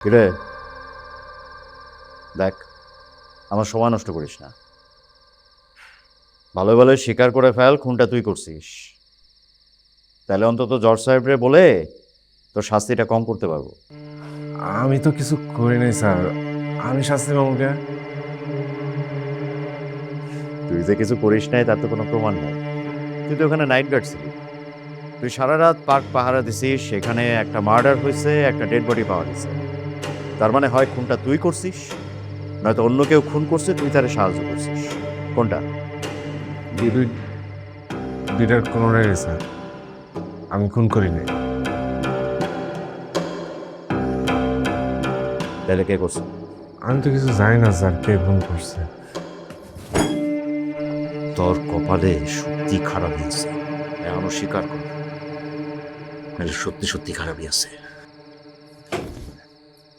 কিরে, দেখ, আমার সময় নষ্ট করিস না। ভালো ভালো স্বীকার করে ফেল খুনটা তুই করছিস। তাহলে অন্তত জজ সাহেবরে বলে তোর শাস্তিটা কম করতে পারবো। আমি তো কিছু করি নাই স্যার। আমি শাস্তি পাবো কে? তুই যে কিছু করিস নাই তার তো কোনো প্রমাণ নাই। তুই তো ওখানে নাইট গার্ড ছিলি। তুই সারা রাত পার্ক পাহারা দিছিস, সেখানে একটা মার্ডার হয়েছে, একটা ডেড বডি পাওয়া গেছে। তার মানে হয় খুনটা তুই করছিস, নয়তো অন্য কেউ খুন করছে, তুই তারে সাহায্য করছিস। কোনটা? দুই- দুইটার কোনোটাই নেই স্যার। আমি খুন করি নাই। তাহলে কে করছে? আমি তো কিছু জানি না স্যার কে খুন করছে। তোর কপালে সত্যি খারাপই আছে, এখনো স্বীকার কর। নাহলে সত্যি সত্যি খারাপই আছে।